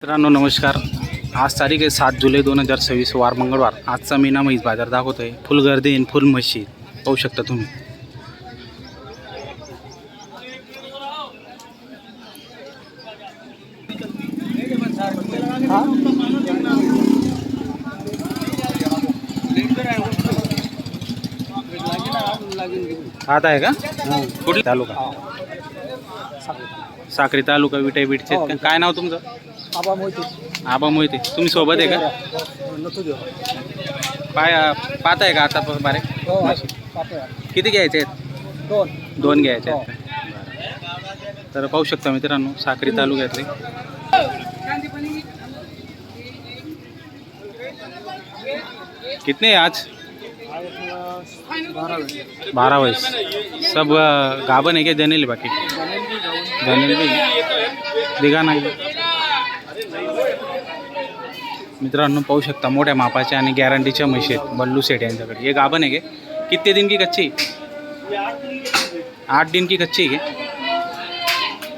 मित्रांनो नमस्कार. आज तारीख आहे 7 जुलै 2026 वार मंगळवार. आजचा मीना म्हैस बाजार दाखवतो आहे. फुल गर्दी आणि फुल म्हशी पाहू शकता तुम्ही. आता आहे का कुठला तालुका? साक्री तालुका विटाई बीडचे. काय नाव तुमचं? आबा मोहिते. तुम्ही सोबत आहे का? पाहत आहे का आता बारे? किती घ्यायचे आहेत? दोन घ्यायचे आहेत का? तर पाहू शकता मित्रांनो साक्री तालुक्यातले. कितने आज? 12 वयस. सब गाभण है क्या? जनेल बाकी जनेल भी दिघा नाही. मित्रांनो पाहू शकता मोठ्या मापाच्या आणि गॅरंटीच्या म्हशी आहेत बल्लू सेठ यांच्याकडे. ये गाभण है क्या? कितने दिन की कच्ची? 8 दिन की कच्ची है क्या?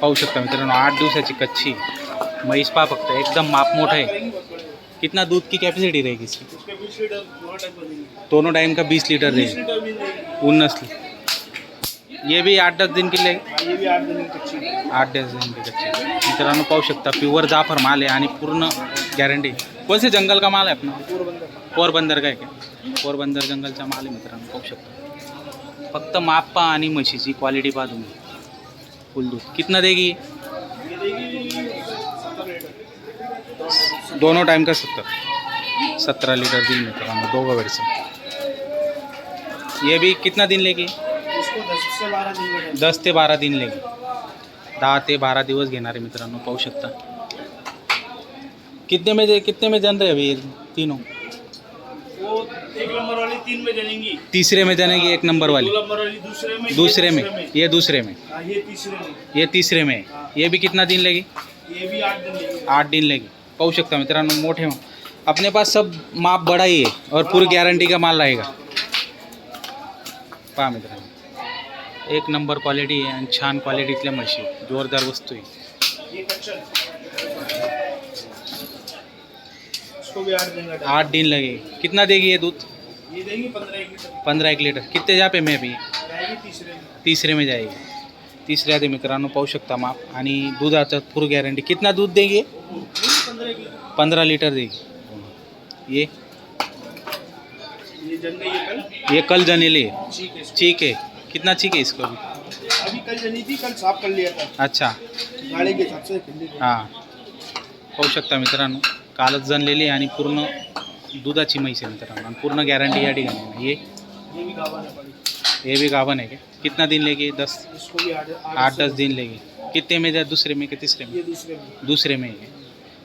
पाहू शकता मित्रांनो 8 दिवसाची कच्ची म्हैस. पहा फक्त एकदम माप मोठा है. कितना दूध की कैपेसिटी रहेगी इसकी? दोनों टाइम का 20 लीटर रहेगी. 19. ये भी 8-10 दिन की लेगी. 8-10 दिन की कच्ची. मित्रांनो पाहू शकता प्युअर जाफर माल आहे आणि पूर्ण गॅरंटी. कौन से जंगल का माल है अपना? पोरबंदर का आहे क्या? पोरबंदर जंगलचा माल आहे मित्रांनो पाहू शकता. फक्त माप पहा आणि म्हशीची क्वालिटी पहा तुम्ही. फुल दूध. कितना देगी? दोनों टाइम का 17 लीटर दिन मित्रांनो दोघं वेळचं. ये भी कितना दिन लेगी? 10 ते 12 दिन लेगी. 10 ते 12 दिवस घेणार आहे मित्रांनो पाहू शकता. कितने में जन रहे अभी तीनों? वो एक नंबर वाली 3 में जनेंगी. तीसरे में जनेगी. एक नंबर वाली 2 नंबर वाली दूसरे में. ये दूसरे में. ये तीसरे में. ये भी कितना दिन लेगी? ये भी 8 दिन लेगी. 8 दिन लेगी. पाहू शकता मित्रांनो मोठे अपने पास सब माप बड़ा ही है और पूरी गारंटी का माल रहेगा. पहा मित्रांनो एक नंबर क्वालिटी आहे आणि छान क्वालिटीतल्या म्हशी. जोरदार वस्तू आहे. ये कच्चा इसको भी 8 दिन लगेगा. 8 दिन लगेगी. कितना देगी ये दूध? ये देंगी 15 लीटर. 15 लीटर. कितने जापे में अभी? जाएगी तीसरे में. तीसरे में जाएगी. तिसऱ्या ते मित्रांनो पाहू शकता माप आणि दुधाचं पूर्ण गॅरंटी. कितना दूध देगी? 15 लीटर देगी. ये जन गई है कल. ये कल जनेले है. ठीक है. ठीक है. कितना ठीक है इसको अभी? अभी कल जनी थी, कल साफ कर लिया था अच्छा गाड़ी के हिसाब से. हां पाहू शकता मित्रांनो कालच जनलेली आणि पूर्ण दुधाची म्हैस आहे मित्रांनो आणि पूर्ण गॅरंटी या ठिकाणी आहे. ये भी गावा है पड़ी. ये भी गाभन है क्या? कितना दिन लेगी? 10 इसको भी 8-10 दिन लेगी. कितने में जाए? दूसरे में कि तीसरे में? ये दूसरे में. दूसरे में है.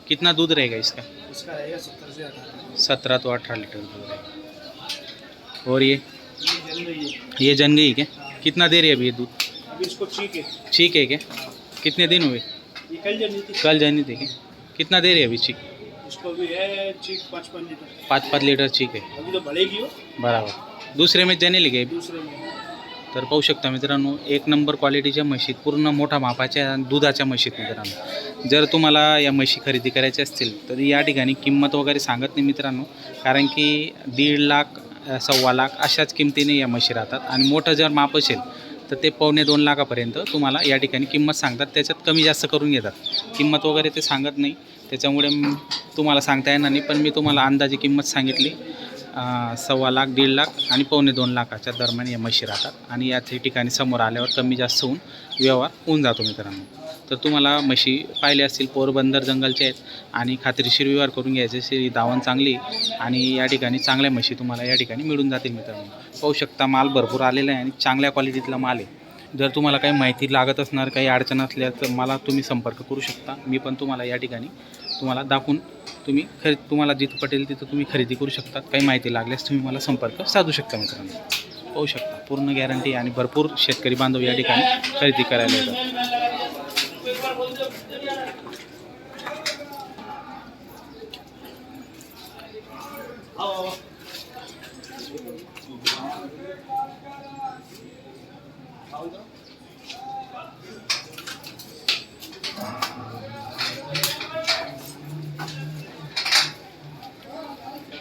कितना दूध रहेगा इसका? इसका रहेगा 70 से 18. 17 तो 18 लीटर दूध रहेगा. और ये जन गई है. ये जन गई क्या? कितना दे रही है अभी ये दूध? अभी इसको ठीक है. ठीक है क्या? कितने दिन हुए? ये कल जनी थी. कल जनी थी क्या? कितना दे रही है अभी चीक? इसको भी है ठीक 5-5 लीटर. 5-5 लीटर चीक है. अभी तो बढ़ेगी वो. बराबर. दुसरे में जने लिगे. दूसरे में. तर पाहू शकता मित्रांनो एक नंबर क्वालिटीच्या म्हशीत पूर्ण मोठा मापाच्या दुधाच्या म्हशीत मित्रांनो. जर तुम्हाला या म्हशी खरेदी करायच्या असतील तर या ठिकाणी किंमत वगैरे सांगत नाही मित्रांनो, कारण की 1.5 लाख 1.25 लाख अशाच किमतीने या म्हशी राहतात. आणि मोठं जर माप असेल तर ते 1.25-2 लाखापर्यंत तुम्हाला या ठिकाणी किंमत सांगतात. त्याच्यात कमी जास्त करून घेतात. किंमत वगैरे ते सांगत नाही, त्याच्यामुळे तुम्हाला सांगता येणार नाही. पण मी तुम्हाला अंदाजे किंमत सांगितली. 1.25 लाख 1.5 लाख आणि 1.25-2 लाखाच्या दरम्यान या म्हशी राहतात. आणि या ठिकाणी समोर आल्यावर कमी जास्त होऊन व्यवहार होऊन जातो मित्रांनो. तर तुम्हाला म्हशी पाहिल्या असतील पोरबंदर जंगलच्या आहेत आणि खात्रीशीर व्यवहार करून घ्यायचे असेल. दावण चांगली आणि या ठिकाणी चांगल्या म्हशी तुम्हाला या ठिकाणी मिळून जातील मित्रांनो. पाहू शकता माल भरपूर आलेला आहे आणि चांगल्या क्वालिटीतला माल आहे. जर तुम्हाला काही माहिती लागत असणार, काही अडचण असल्या तर मला तुम्ही संपर्क करू शकता. मी पण तुम्हाला या ठिकाणी तुम्हाला दाखवून तुम्हाला जिथं पटेल तिथं तुम्ही खरेदी करू शकता. काही माहिती लागल्यास तुम्ही मला संपर्क साधू शकता मित्रांनो. पाहू शकता पूर्ण गॅरंटी आणि भरपूर शेतकरी बांधव या ठिकाणी खरेदी करायला येतात.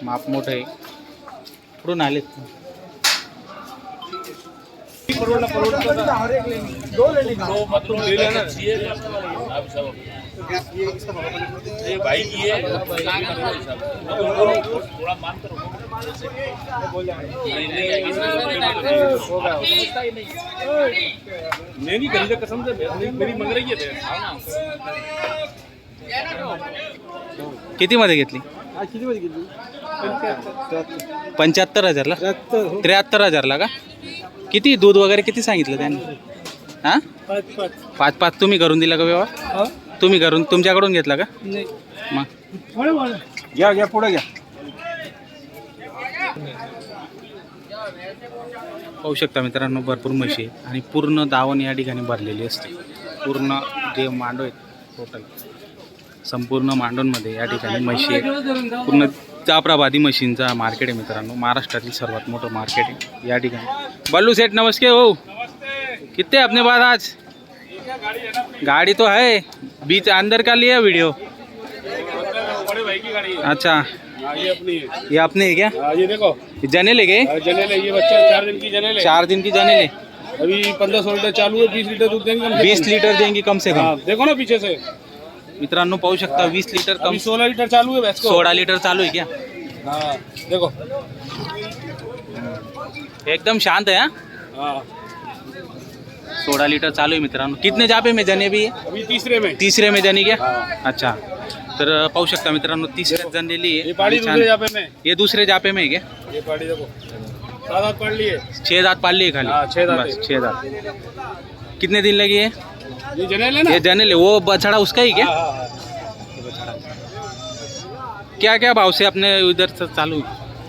माप मोठं आहे. कुठून आलेत? भाई की है नहीं खरीदा कसम से मेरी मंग रही है. किती मध्ये घेतली? 75,000ला, 73,000ला का? किती दूध वगैरे किती सांगितलं त्यांनी? हां 5 तुम्ही करून दिला का व्यवहार? तुम्ही करून तुमच्याकडून घेतला का? मग घ्या पुढे घ्या. पाहू शकता मित्रांनो, भरपूर म्हशी आहे आणि पूर्ण दावण या ठिकाणी भरलेली असते. पूर्ण जे मांडव आहेत टोटल संपूर्ण मांडवमध्ये या ठिकाणी म्हशी आहेत. पूर्ण जाफराबादी म्हशींचा मार्केट आहे मित्रांनो. महाराष्ट्रातील सर्वात मोठं मार्केट आहे या ठिकाणी. बल्लू सेठ नमस्ते हो. कितने अपने पास आज? गाड़ी तो है, बीच अंदर का लिया वीडियो. बड़े भाई की गाड़ी है. अच्छा, ये अपनी है. ये अपने है क्या? ये देखो जने ले गए? जनेल है. ये बच्चा 4 दिन की जनेल है. 4 दिन की जने ले. अभी 1500 लीटर चालू है. 20 लीटर दूध देंगे. 20 लीटर देंगी कम से कम. हाँ, देखो ना पीछे से. मित्रांनो पाहू शकता 20 लीटर कम. अभी 16 लीटर चालू है भैंस को. 16 लीटर चालू है क्या? हाँ देखो. एकदम शांत है. हाँ हाँ 16 लीटर चालू है मित्रांनो. कितने जापे में जने भी है? अभी तीसरे में जनी क्या? हाँ. अच्छा, तर पाहू शकता मित्रांनो 30 जनलेली ये आहे. पाड़ी आणि दूसरे छान. जापे में. ये दूसरे जापे में है क्या? ये पाड़ी देखो 7 पढ़ लिए. 6 दांत पाल लिए खाली. हाँ, 6 दांत बस है. 6 दांत. कितने दिन लगी है? ये जनेल है ना. ये जनेल है. वो बछड़ा उसका ही क्या? हाँ, हाँ. क्या क्या भाव से अपने उधर से चालू?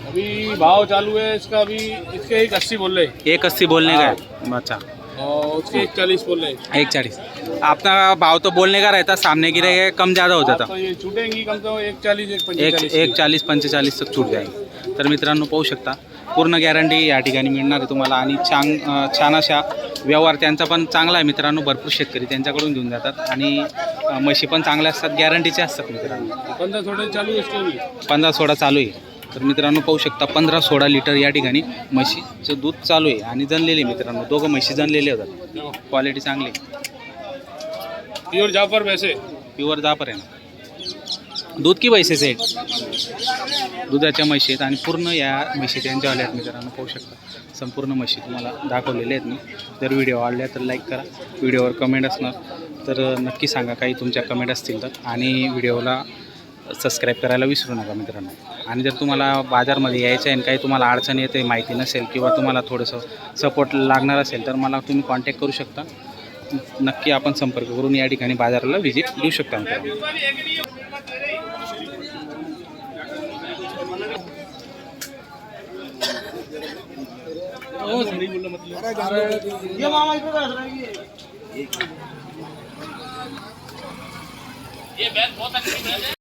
अभी भाव चालू है इसका. अभी इसके 180 बोल रहे. 180 बोलने का है. अच्छा, और उसके 140 बोल रहे. 140. अपना भाव तो बोलने का रहता, सामने की रहेगा कम ज़्यादा हो जाता. तो ये छूटेंगी कम से कम 140 145. 140-45 तक छूट जाईल. तर मित्रांनो पाहू शकता पूर्ण गॅरंटी या ठिकाणी मिळणार आहे तुम्हाला. आणि छान अशा व्यवहार त्यांचा पण चांगला आहे मित्रांनो. भरपूर शेतकरी त्यांच्याकडून घेऊन जातात आणि म्हशी पण चांगल्या असतात, गॅरंटीचे असतात मित्रांनो. 15-16 चालू है इसके भी. 15-16 चालू आहे. तर मित्रांनो पाहू शकता 15-16 लिटर या ठिकाणी म्हशीचं दूध चालू आहे आणि जनलेले मित्रांनो. दोघं म्हशी जनलेले होतात. क्वालिटी चांगली, प्योर जाफर वैसे. प्युअर जापर आहे ना. दूध की पैसे सेट दुधाच्या म्हशी आहेत आणि पूर्ण या म्हशी त्यांच्यावाल्या आहेत मित्रांनो. पाहू शकता संपूर्ण म्हशी तुम्हाला दाखवलेले आहेत मी. जर व्हिडिओ आवडल्या तर लाईक करा. व्हिडिओवर कमेंट असणार तर नक्की सांगा काही तुमच्या कमेंट असतील तर. आणि व्हिडिओला सबस्क्राईब करायला विसरू नका मित्रांनो. आणि जर तुम्हाला बाजारमध्ये यायचं आहे आणि काही तुम्हाला अडचण येते, माहिती नसेल किंवा तुम्हाला थोडंसं सपोर्ट लागणार असेल तर मला तुम्ही कॉन्टॅक्ट करू शकता. नक्की आपण संपर्क करून या ठिकाणी बाजाराला व्हिजिट देऊ शकता मित्रांनो. ये बैल बहुत अच्छी है.